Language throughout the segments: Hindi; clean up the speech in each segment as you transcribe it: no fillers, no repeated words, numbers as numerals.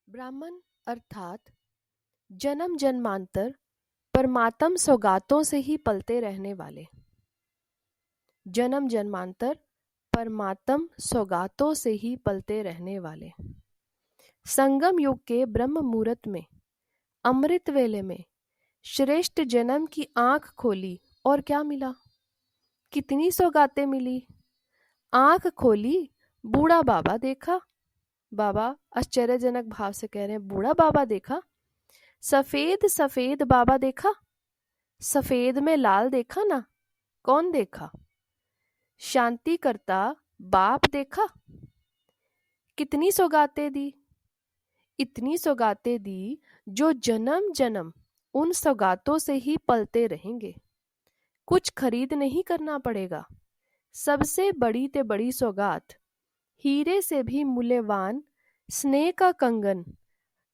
ब्राह्मण अर्थात जन्म जन्मांतर परमात्म सौगातों से ही पलते रहने वाले। जन्म जन्मांतर परमात्म सौगातों से ही पलते रहने वाले। संगम युग के ब्रह्म मुहूर्त में, अमृत वेले में श्रेष्ठ जन्म की आंख खोली और क्या मिला? कितनी सौगातें मिली। आंख खोली, बूढ़ा बाबा देखा। बाबा आश्चर्यजनक भाव से कह रहे हैं, बूढ़ा बाबा देखा? सफेद सफेद बाबा देखा? सफेद में लाल देखा ना? कौन देखा? शांति करता बाप देखा? कितनी सौगातें दी। इतनी सौगातें दी जो जन्म जन्म उन सौगातों से ही पलते रहेंगे। कुछ खरीद नहीं करना पड़ेगा। सबसे बड़ी ते बड़ी सौगात, हीरे से भी मूल्यवान स्नेह का कंगन,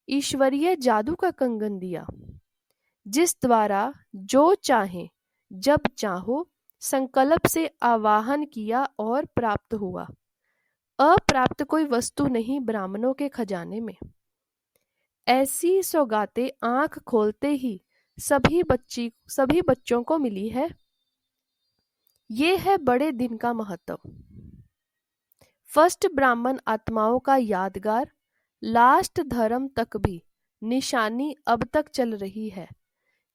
ईश्वरीय जादू का कंगन दिया, जिस द्वारा जो चाहे जब चाहो संकल्प से आवाहन किया और प्राप्त हुआ। अप्राप्त कोई वस्तु नहीं ब्राह्मणों के खजाने में। ऐसी सौगातें आंख खोलते ही सभी बच्चों को मिली है। ये है बड़े दिन का महत्व। फर्स्ट ब्राह्मण आत्माओं का यादगार, लास्ट धर्म तक भी निशानी अब तक चल रही है,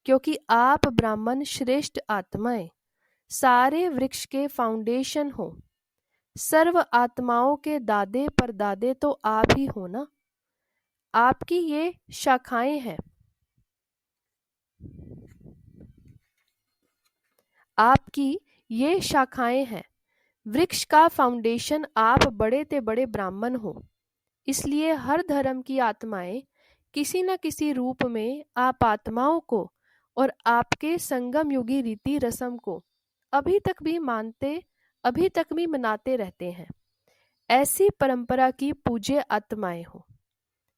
क्योंकि आप ब्राह्मण श्रेष्ठ आत्माएं सारे वृक्ष के फाउंडेशन हो। सर्व आत्माओं के दादे परदादे तो आप ही हो ना। आपकी ये शाखाएं हैं। आपकी ये शाखाएं हैं। वृक्ष का फाउंडेशन आप बड़े ते बड़े ब्राह्मण हो। इसलिए हर धर्म की आत्माएं किसी न किसी रूप में आप आत्माओं को और आपके संगम युगी रीति रस्म को अभी तक भी मनाते रहते हैं। ऐसी परंपरा की पूज्य आत्माएं हो।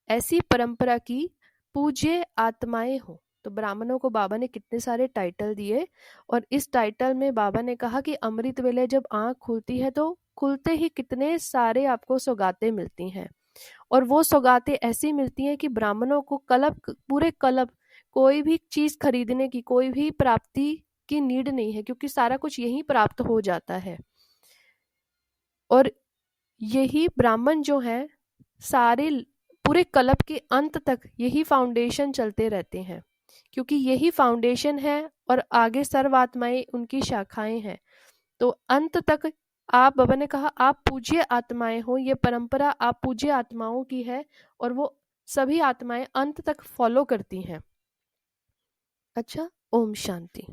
ऐसी परंपरा की पूज्य आत्माएं हो। तो ब्राह्मणों को बाबा ने कितने सारे टाइटल दिए, और इस टाइटल में बाबा ने कहा कि अमृत वेले जब आंख खुलती है तो खुलते ही कितने सारे आपको सौगातें मिलती हैं। और वो सौगातें ऐसी मिलती हैं कि ब्राह्मणों को पूरे कल्प कोई भी चीज खरीदने की, कोई भी प्राप्ति की नीड नहीं है, क्योंकि सारा कुछ यहीं प्राप्त हो जाता है। और यही ब्राह्मण जो है सारे पूरे कल्प के अंत तक यही फाउंडेशन चलते रहते हैं, क्योंकि यही फाउंडेशन है और आगे सर्वात्माएं उनकी शाखाएं हैं। तो अंत तक आप, बाबा ने कहा, आप पूज्य आत्माएं हो। ये परंपरा आप पूज्य आत्माओं की है और वो सभी आत्माएं अंत तक फॉलो करती हैं। अच्छा, ओम शांति।